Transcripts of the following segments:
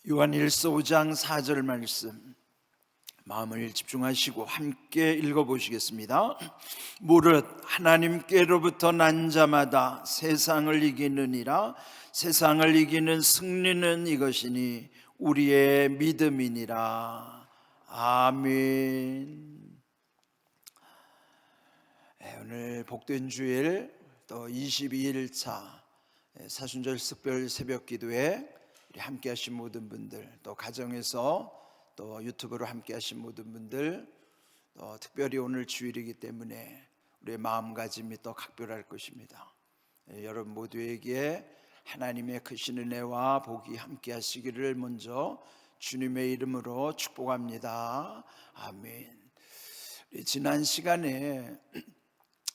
요한일서 5장 4절 말씀 마음을 집중하시고 함께 읽어보시겠습니다. 무릇 하나님께로부터 난 자마다 세상을 이기느니라. 세상을 이기는 승리는 이것이니 우리의 믿음이니라. 아멘. 오늘 복된 주일 또 22일차 사순절 특별 새벽 기도에 함께 하신 모든 분들, 또 가정에서 또 유튜브로 함께 하신 모든 분들, 또 특별히 오늘 주일이기 때문에 우리의 마음가짐이 또 각별할 것입니다. 여러분 모두에게 하나님의 크신 은혜와 복이 함께 하시기를 먼저 주님의 이름으로 축복합니다. 아멘. 지난 시간에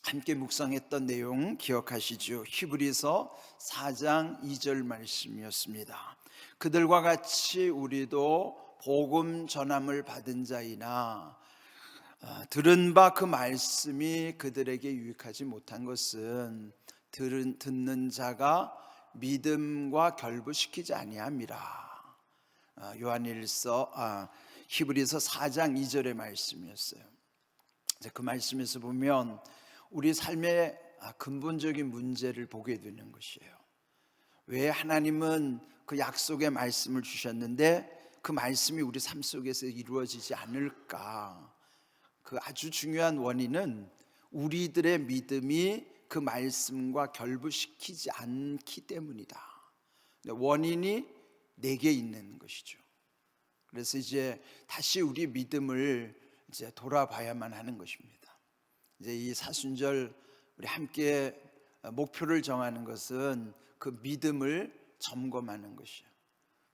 함께 묵상했던 내용 기억하시죠? 히브리서 4장 2절 말씀이었습니다. 그들과 같이 우리도 복음 전함을 받은 자이나 들은 바 그 말씀이 그들에게 유익하지 못한 것은 듣는 자가 믿음과 결부시키지 아니함이라. 히브리서 4장 2절의 말씀이었어요. 그 말씀에서 보면 우리 삶의 근본적인 문제를 보게 되는 것이에요. 왜 하나님은 그 약속의 말씀을 주셨는데 그 말씀이 우리 삶 속에서 이루어지지 않을까? 그 아주 중요한 원인은 우리들의 믿음이 그 말씀과 결부시키지 않기 때문이다. 원인이 내게 있는 것이죠. 그래서 이제 다시 우리 믿음을 이제 돌아봐야만 하는 것입니다. 이제 이 사순절 우리 함께 목표를 정하는 것은 그 믿음을 점검하는 것이에요.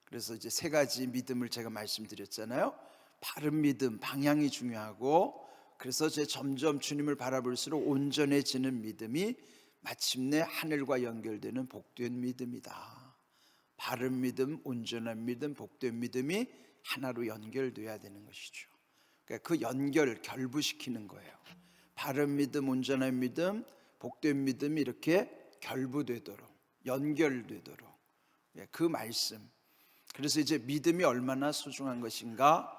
그래서 이제 세 가지 믿음을 제가 말씀드렸잖아요. 바른 믿음, 방향이 중요하고, 그래서 이제 점점 주님을 바라볼수록 온전해지는 믿음이 마침내 하늘과 연결되는 복된 믿음이다. 바른 믿음, 온전한 믿음, 복된 믿음이 하나로 연결돼야 되는 것이죠. 그러니까 그 연결, 결부시키는 거예요. 바른 믿음, 온전한 믿음, 복된 믿음이 이렇게 결부되도록, 연결되도록, 그 말씀. 그래서 이제 믿음이 얼마나 소중한 것인가,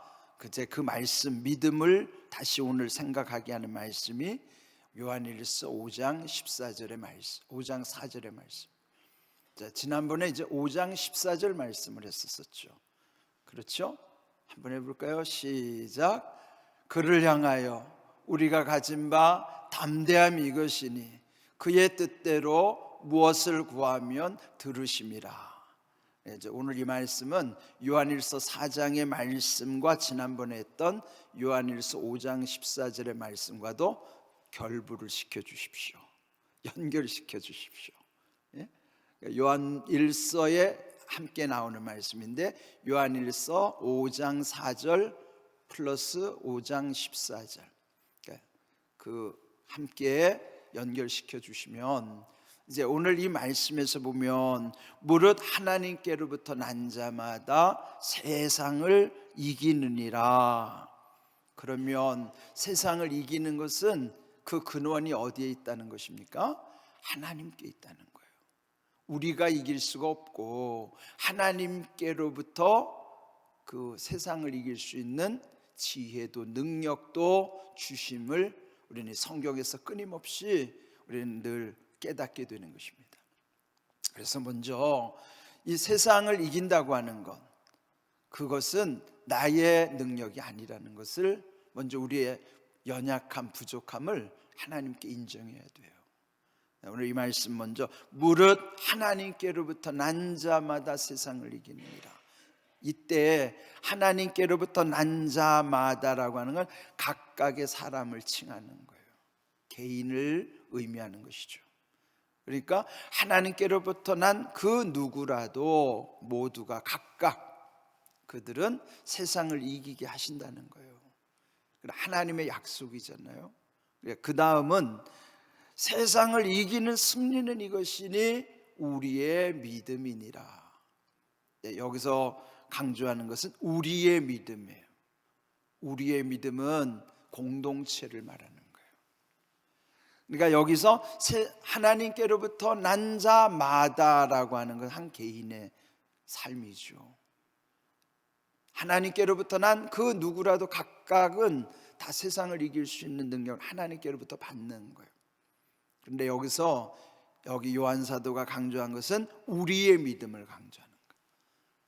그 말씀, 믿음을 다시 오늘 생각하게 하는 말씀이 요한일서 5장 14절의 말씀, 5장 4절의 말씀. 자, 지난번에 이제 5장 14절 말씀을 했었죠. 그렇죠? 한번 해볼까요? 시작. 그를 향하여 우리가 가진 바 담대함이 이것이니 그의 뜻대로 무엇을 구하면 들으심이라. 이제 오늘 이 말씀은 요한일서 4장의 말씀과 지난번에 했던 요한일서 5장 14절의 말씀과도 결부를 시켜주십시오. 연결시켜 주십시오. 요한일서에 함께 나오는 말씀인데 요한일서 5장 4절 플러스 5장 14절, 그 함께 연결시켜 주시면 이제 오늘 이 말씀에서 보면 무릇 하나님께로부터 난 자마다 세상을 이기느니라. 그러면 세상을 이기는 것은 그 근원이 어디에 있다는 것입니까? 하나님께 있다는 거예요. 우리가 이길 수가 없고 하나님께로부터 그 세상을 이길 수 있는 지혜도 능력도 주심을 우리는 성경에서 끊임없이 우리는 늘 깨닫게 되는 것입니다. 그래서 먼저 이 세상을 이긴다고 하는 것, 그것은 나의 능력이 아니라는 것을 먼저 우리의 연약함, 부족함을 하나님께 인정해야 돼요. 오늘 이 말씀 먼저 무릇 하나님께로부터 난 자마다 세상을 이기느니라. 이때 하나님께로부터 난 자마다라고 하는 건 각각의 사람을 칭하는 거예요. 개인을 의미하는 것이죠. 그러니까 하나님께로부터 난 그 누구라도 모두가 각각 그들은 세상을 이기게 하신다는 거예요. 하나님의 약속이잖아요. 그 다음은 세상을 이기는 승리는 이것이니 우리의 믿음이니라. 여기서 강조하는 것은 우리의 믿음이에요. 우리의 믿음은 공동체를 말하는 거예요. 그러니까 여기서 하나님께로부터 난 자마다라고 하는 건 한 개인의 삶이죠. 하나님께로부터 난 그 누구라도 각각은 다 세상을 이길 수 있는 능력을 하나님께로부터 받는 거예요. 그런데 여기 요한 사도가 강조한 것은 우리의 믿음을 강조하는 거예요.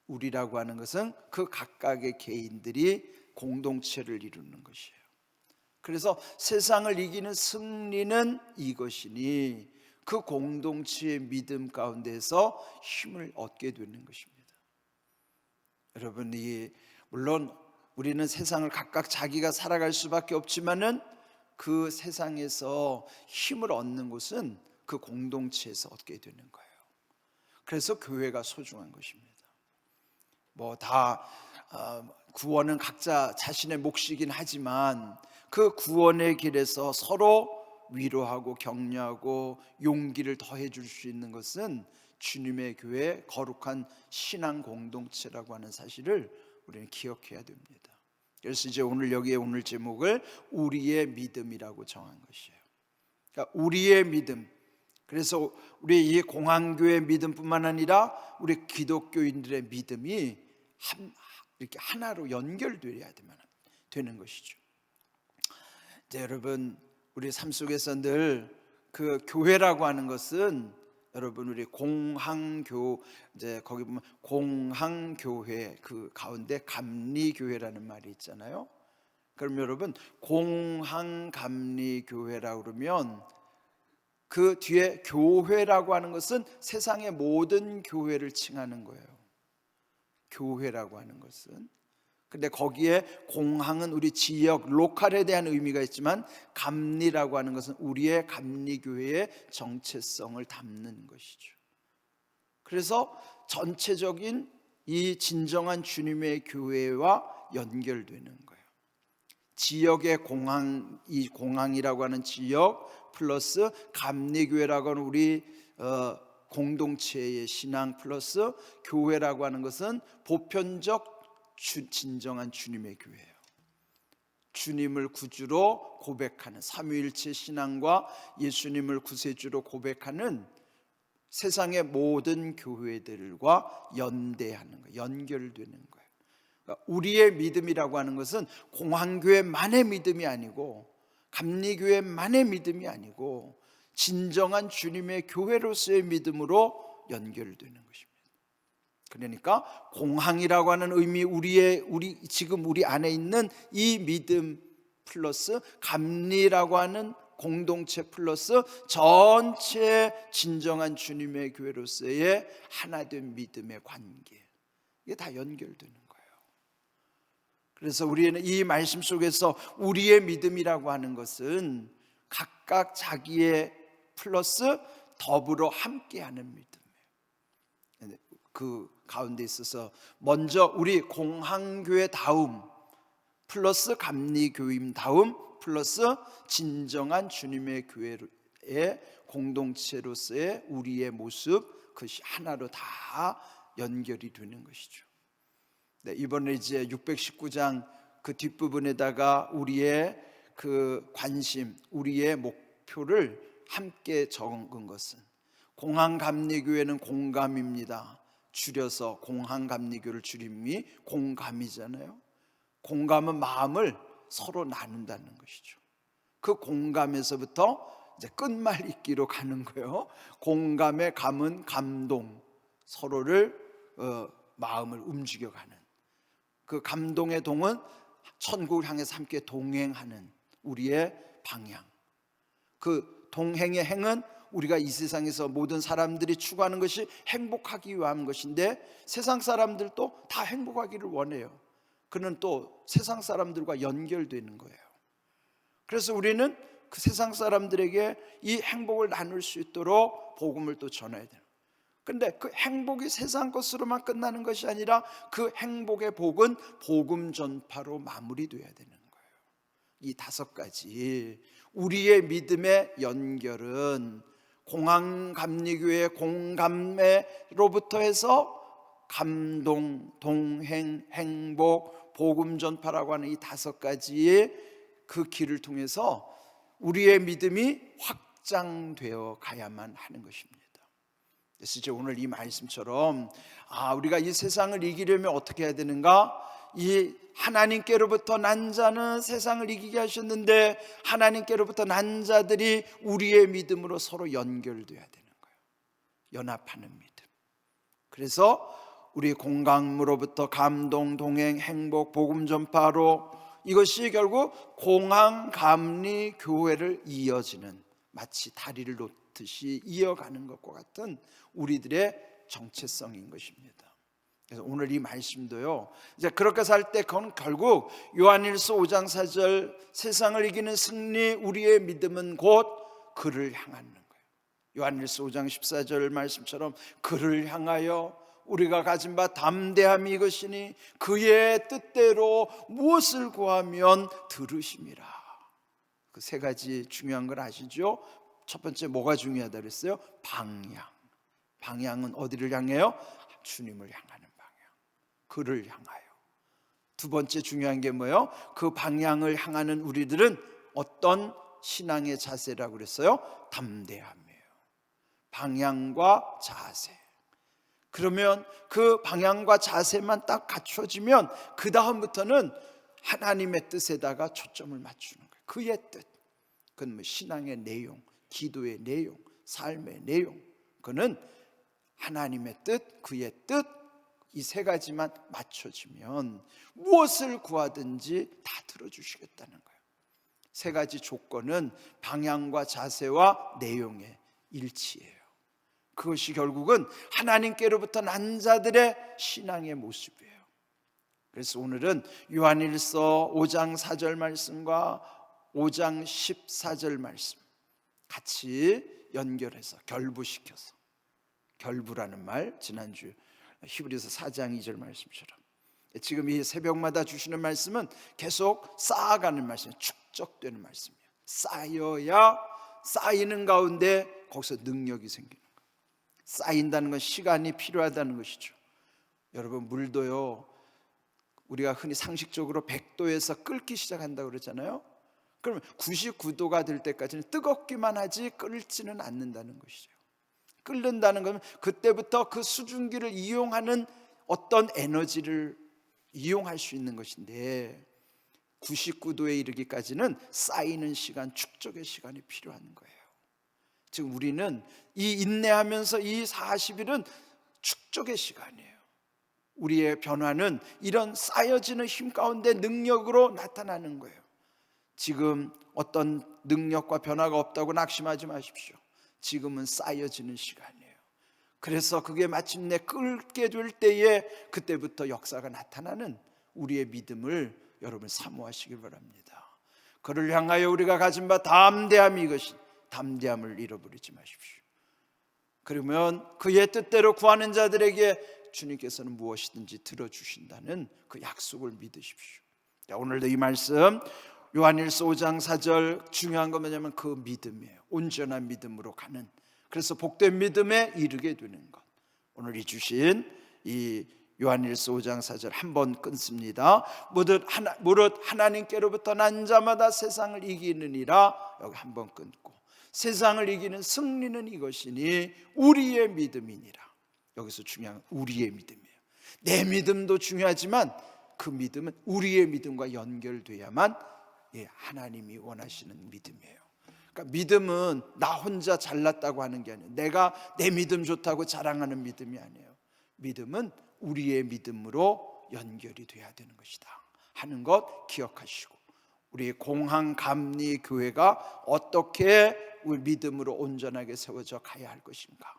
우리라고 하는 것은 그 각각의 개인들이 공동체를 이루는 것이에요. 그래서 세상을 이기는 승리는 이것이니 그 공동체의 믿음 가운데서 힘을 얻게 되는 것입니다. 여러분, 물론 우리는 세상을 각각 자기가 살아갈 수밖에 없지만은 그 세상에서 힘을 얻는 것은 그 공동체에서 얻게 되는 거예요. 그래서 교회가 소중한 것입니다. 구원은 각자 자신의 몫이긴 하지만 그 구원의 길에서 서로 위로하고 격려하고 용기를 더해 줄 수 있는 것은 주님의 교회, 거룩한 신앙 공동체라고 하는 사실을 우리는 기억해야 됩니다. 그래서 이제 오늘 제목을 우리의 믿음이라고 정한 것이에요. 그러니까 우리의 믿음. 그래서 우리 이 공항교회 믿음뿐만 아니라 우리 기독교인들의 믿음이 이렇게 하나로 연결되어야 되는 것이죠. 이제 여러분, 우리 삶 속에서 늘 그 교회라고 하는 것은 여러분, 우리 이제 거기 보면 공항교회 그 가운데 감리교회라는 말이 있잖아요. 그럼 여러분, 공항감리교회라고 그러면 그 뒤에 교회라고 하는 것은 세상의 모든 교회를 칭하는 거예요. 교회라고 하는 것은. 근데 거기에 공항은 우리 지역, 로컬에 대한 의미가 있지만 감리라고 하는 것은 우리의 감리교회의 정체성을 담는 것이죠. 그래서 전체적인 이 진정한 주님의 교회와 연결되는 거예요. 지역의 공항, 이 공항이라고 하는 지역 플러스 감리교회라고 하는 우리 공동체의 신앙 플러스 교회라고 하는 것은 보편적 진정한 주님의 교회예요. 주님을 구주로 고백하는 삼위일체 신앙과 예수님을 구세주로 고백하는 세상의 모든 교회들과 연대하는 거예요. 연결되는 거예요. 그러니까 우리의 믿음이라고 하는 것은 공항교회만의 믿음이 아니고 감리교회만의 믿음이 아니고 진정한 주님의 교회로서의 믿음으로 연결되는 것입니다. 그러니까 공항이라고 하는 의미, 지금 우리 안에 있는 이 믿음 플러스 감리라고 하는 공동체 플러스 전체 진정한 주님의 교회로서의 하나된 믿음의 관계, 이게 다 연결되는 거예요. 그래서 우리는 이 말씀 속에서 우리의 믿음이라고 하는 것은 각각 자기의 플러스 더불어 함께하는 믿음이에요. 그 가운데 있어서 먼저 우리 공항교회 다움 플러스 감리교임 다움 플러스 진정한 주님의 교회의 공동체로서의 우리의 모습, 그것이 하나로 다 연결이 되는 것이죠. 네, 이번에 이제 619장 그 뒷부분에다가 우리의 그 관심, 우리의 목표를 함께 적은 것은 공항감리교회는 공감입니다. 줄여서 공항감리교를 줄임이 공감이잖아요. 공감은 마음을 서로 나눈다는 것이죠. 그 공감에서부터 이제 끝말잇기로 가는 거예요. 공감의 감은 감동, 서로를 마음을 움직여가는 그 감동의 동은 천국을 향해서 함께 동행하는 우리의 방향. 그 동행의 행은 우리가 이 세상에서 모든 사람들이 추구하는 것이 행복하기 위한 것인데 세상 사람들도 다 행복하기를 원해요. 그는 또 세상 사람들과 연결되는 거예요. 그래서 우리는 그 세상 사람들에게 이 행복을 나눌 수 있도록 복음을 또 전해야 돼요. 근데 그 행복이 세상 것으로만 끝나는 것이 아니라 그 행복의 복은 복음 전파로 마무리돼야 되는 거예요. 이 5가지 우리의 믿음의 연결은 공항감리교회 공감회로부터 해서 감동, 동행, 행복, 복음 전파라고 하는 이 5가지의 그 길을 통해서 우리의 믿음이 확장되어 가야만 하는 것입니다. 그래서 이제 오늘 이 말씀처럼 우리가 이 세상을 이기려면 어떻게 해야 되는가? 이 하나님께로부터 난 자는 세상을 이기게 하셨는데, 하나님께로부터 난 자들이 우리의 믿음으로 서로 연결돼야 되는 거예요. 연합하는 믿음. 그래서 우리 공감으로부터 감동, 동행, 행복, 복음 전파로, 이것이 결국 공항, 감리, 교회를 이어지는, 마치 다리를 놓듯이 이어가는 것과 같은 우리들의 정체성인 것입니다. 그래서 오늘 이 말씀도요, 이제 그렇게 살 때 그건 결국 요한일서 5장 4절 세상을 이기는 승리, 우리의 믿음은 곧 그를 향하는 거예요. 요한일서 5장 14절 말씀처럼 그를 향하여 우리가 가진 바 담대함이 이것이니 그의 뜻대로 무엇을 구하면 들으심이라. 그 세 가지 중요한 걸 아시죠? 첫 번째 뭐가 중요하다 그랬어요? 방향. 방향은 어디를 향해요? 주님을 향하는 방향, 그를 향하여. 두 번째 중요한 게 뭐예요? 그 방향을 향하는 우리들은 어떤 신앙의 자세라고 그랬어요? 담대함이에요. 방향과 자세. 그러면 그 방향과 자세만 딱 갖춰지면 그 다음부터는 하나님의 뜻에다가 초점을 맞추는 거예요. 그의 뜻. 그건 뭐 신앙의 내용, 기도의 내용, 삶의 내용. 그는 하나님의 뜻, 그의 뜻, 이 세 가지만 맞춰지면 무엇을 구하든지 다 들어주시겠다는 거예요. 세 가지 조건은 방향과 자세와 내용의 일치예요. 그것이 결국은 하나님께로부터 난 자들의 신앙의 모습이에요. 그래서 오늘은 요한일서 5장 4절 말씀과 5장 14절 말씀 같이 연결해서 결부시켜서, 결부라는 말 지난주 히브리서 4장 2절 말씀처럼 지금 이 새벽마다 주시는 말씀은 계속 쌓아가는 말씀이에요. 축적되는 말씀이에요. 쌓여야 쌓이는 가운데 거기서 능력이 생기는 거예요. 쌓인다는 건 시간이 필요하다는 것이죠. 여러분, 물도요, 우리가 흔히 상식적으로 100도에서 끓기 시작한다고 그러잖아요. 그러면 99도가 될 때까지는 뜨겁기만 하지 끓지는 않는다는 것이죠. 끓는다는 건 그때부터 그 수증기를 이용하는 어떤 에너지를 이용할 수 있는 것인데, 99도에 이르기까지는 쌓이는 시간, 축적의 시간이 필요한 거예요. 지금 우리는 이 인내하면서 이 40일은 축적의 시간이에요. 우리의 변화는 이런 쌓여지는 힘 가운데 능력으로 나타나는 거예요. 지금 어떤 능력과 변화가 없다고 낙심하지 마십시오. 지금은 쌓여지는 시간이에요. 그래서 그게 마침내 끓게 될 때에 그때부터 역사가 나타나는 우리의 믿음을 여러분 사모하시길 바랍니다. 그를 향하여 우리가 가진 바 담대함이 이것이, 담대함을 잃어버리지 마십시오. 그러면 그의 뜻대로 구하는 자들에게 주님께서는 무엇이든지 들어주신다는 그 약속을 믿으십시오. 자, 오늘도 이 말씀 요한일서 5장 4절 중요한 건 뭐냐면 그 믿음이에요. 온전한 믿음으로 가는, 그래서 복된 믿음에 이르게 되는 것. 오늘 이 주신 이 요한일서 5장 4절 한번 끊습니다. 무릇 하나님께로부터 난 자마다 세상을 이기느니라. 여기 한번 끊고, 세상을 이기는 승리는 이것이니 우리의 믿음이니라. 여기서 중요한 건 우리의 믿음이에요. 내 믿음도 중요하지만 그 믿음은 우리의 믿음과 연결돼야만 하나님이 원하시는 믿음이에요. 그러니까 믿음은 나 혼자 잘났다고 하는 게 아니에요. 내가 내 믿음 좋다고 자랑하는 믿음이 아니에요. 믿음은 우리의 믿음으로 연결이 돼야 되는 것이다 하는 것 기억하시고, 우리 공항 감리 교회가 어떻게 우리 믿음으로 온전하게 세워져 가야 할 것인가,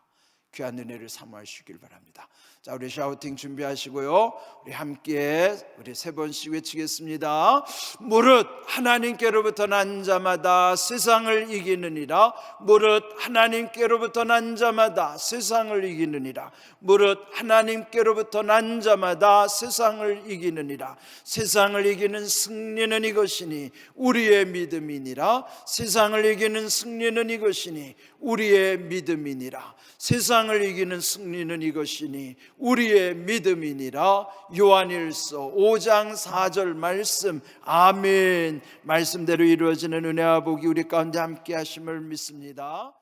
귀한 은혜를 사모하시길 바랍니다. 자, 우리 샤우팅 준비하시고요, 우리 함께 우리 세 번씩 외치겠습니다. 무릇 하나님께로부터 난 자마다 세상을 이기느니라. 무릇 하나님께로부터 난 자마다 세상을 이기느니라. 무릇 하나님께로부터 난 자마다 세상을 이기느니라. 세상을 이기는 승리는 이것이니 우리의 믿음이니라. 세상을 이기는 승리는 이것이니 우리의 믿음이니라. 세상을 이기는 승리는 이것이니 우리의 믿음이니라. 요한일서 5장 4절 말씀, 아멘. 말씀대로 이루어지는 은혜와 복이 우리 가운데 함께 하심을 믿습니다.